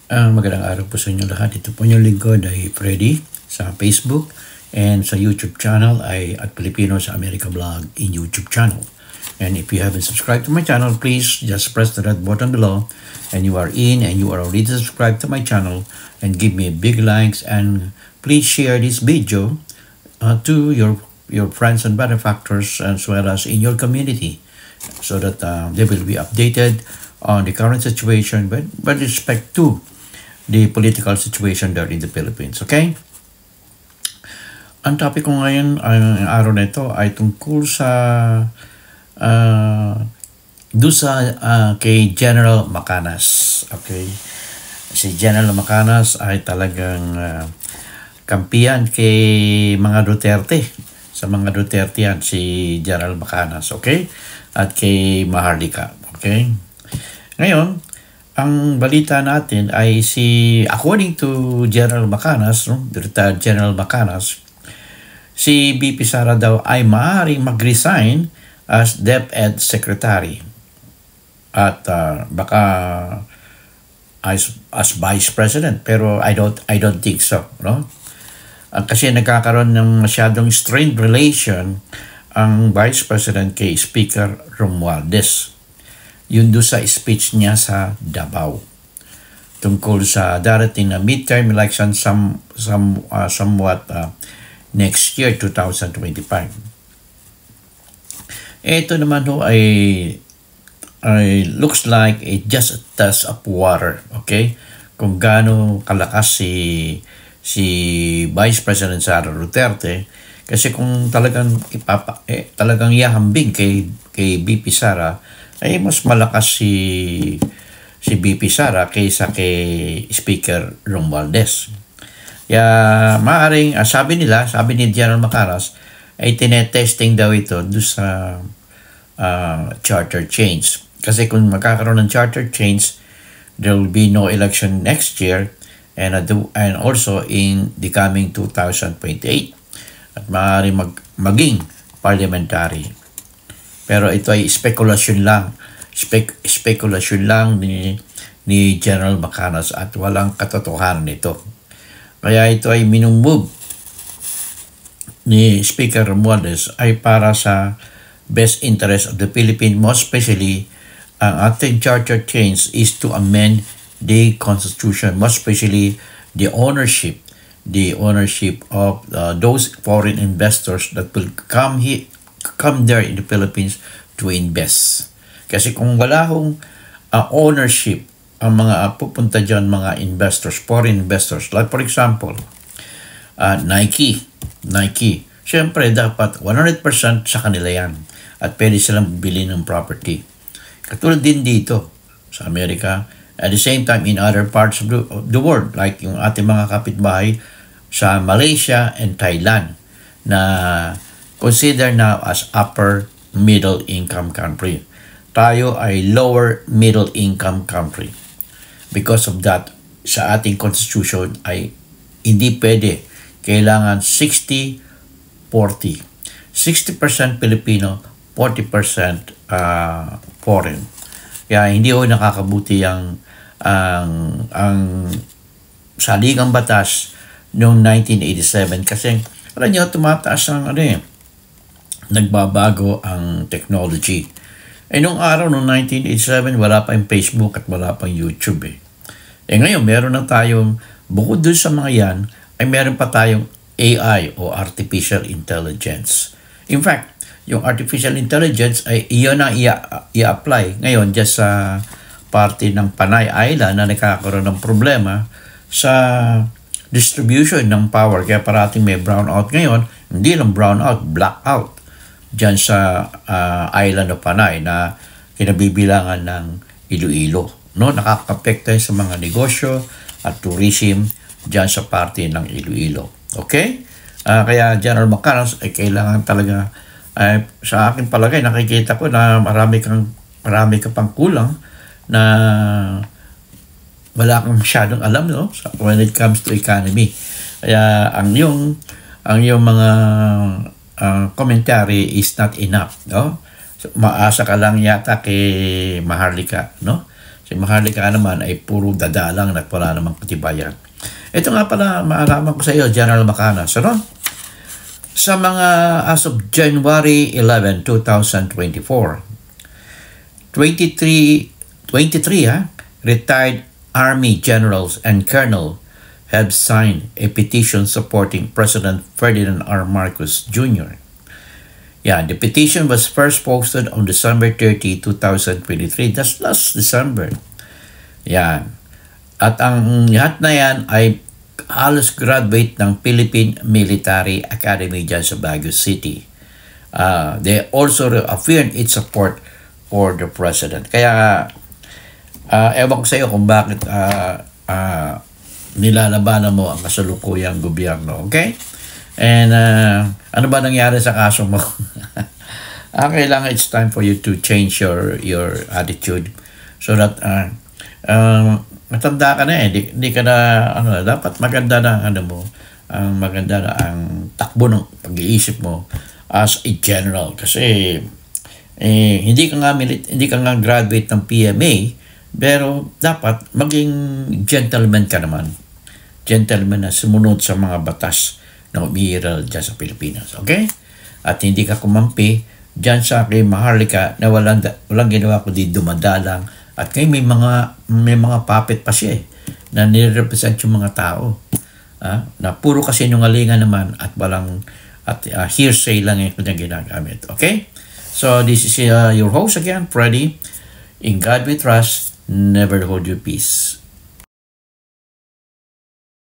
Magandang araw po sa inyo lahat. Ito po yung lingkod ay Freddy sa Facebook and sa YouTube channel ay at Pilipino sa America Vlog in YouTube channel. And if you haven't subscribed to my channel, please just press the red button below and you are in and you are already subscribed to my channel, and give me a big likes and please share this video to your friends and benefactors as well as in your community so that they will be updated on the current situation with respect to the political situation there in the Philippines. Okay? Ang topic ko ngayon, ang araw na ito ay tungkol sa kay General Macanas. Okay? Si General Macanas ay talagang kampiyan kay mga Duterte. Sa mga Duterte yan, si General Macanas. Okay? At kay Maharlika. Okay? Ngayon, ang balita natin ay according to General Macanas, retired General Macanas, si BP Sara daw ay maaaring mag-resign as DepEd Secretary at baka as Vice President, pero I don't think so, no? Kasi nagkakaroon ng masyadong strained relation ang Vice President kay Speaker Romualdez. Yun doon sa speech niya sa Davao tungkol sa darating na midterm election somewhat next year, 2025. Ito naman ho ay looks like just a test of water, okay? Kung gaano kalakas si Vice President Sara Duterte, kasi kung talagang talagang ihahambing kay BP Sara, ay mas malakas si BP Sara kaysa kay Speaker Romualdez. Kaya maaring sabi ni General Macanas ay tinetesting daw ito doon sa charter change. Kasi kung magkakaroon ng charter change, there will be no election next year and also in the coming 2028. At maaaring maging parliamentary. Pero ito ay spekulasyon lang ni General Macanas at walang katotohanan nito. Kaya ito ay minumove ni Speaker Romualdez ay para sa best interest of the Philippines, most especially ang ating charter change is to amend the Constitution, most especially the ownership of those foreign investors that will come there in the Philippines to invest. Kasi kung wala hong ownership ang mga pupunta dyan, mga investors, foreign investors, like for example, Nike, syempre dapat 100% sa kanila yan at pwede silang bili ng property. Katulad din dito sa Amerika, at the same time in other parts of the world, like yung ating mga kapitbahay sa Malaysia and Thailand na considered now as upper middle income country. Tayo ay lower middle income country. Because of that, sa ating constitution ay hindi pwede. Kailangan 60-40. 60% Filipino, 40% foreign. Kaya hindi ho nakakabuti ang saligang batas noong 1987 kasi alam niyo tumataas ang nagbabago ang technology. Noong araw noong 1987 wala pa yung Facebook at wala pa yung YouTube ngayon meron na tayong bukod dun sa mga yan ay meron pa tayong AI o Artificial Intelligence. In fact, yung Artificial Intelligence ay iyon ang i-apply ngayon dyan sa parte ng Panay Island na nakakaroon ng problema sa distribution ng power. Kaya parating may brownout ngayon, hindi lang brownout, blackout dyan sa island of Panay na kinabibilangan ng Iloilo. No? Nakakapekto sa mga negosyo at tourism dyan sa parte ng Iloilo. Okay? Kaya General Macanas ay kailangan talaga sa akin palagay nakikita ko na marami ka pang kulang na wala kang masyadong alam when it comes to economy. Kaya ang yung mga commentary is not enough, no? So, maasa ka lang yata kay Maharlika, no? So, Si Maharlika naman ay puro dadalang at wala namang katibayan. Ito nga pala, maalaman ko sa iyo, General Macanas, ano? Sa mga as of January 11, 2024, 23 retired Army generals and colonel have signed a petition supporting President Ferdinand R. Marcos Jr. Yeah, the petition was first posted on December 30, 2023. That's last December. Yeah. At ang lahat na yan ay halos graduate ng Philippine Military Academy dyan sa Baguio City. They also affirmed its support for the President. Kaya, ewan ko sa iyo kung bakit nilalabanan mo ang kasalukuyang gobyerno. Okay? And ano ba nangyari sa kaso mo? Kailangan it's time for you to change your attitude so that matanda ka na hindi ka na dapat maganda na maganda na ang takbo ng pag-iisip mo as a general kasi hindi ka nga graduate ng PMA pero dapat maging gentleman ka naman. Gentleman na sumunod sa mga batas na umiiral dyan sa Pilipinas. Okay? At hindi ka kumampi dyan sa kay Maharlika na walang ginawa kundi dumadalang at kay may mga puppet pa siya na nire-represent yung mga tao. Na puro kasi nungalingan naman at hearsay lang yung kanyang ginagamit. Okay? So this is your host again, Freddy. In God we trust, never hold your peace.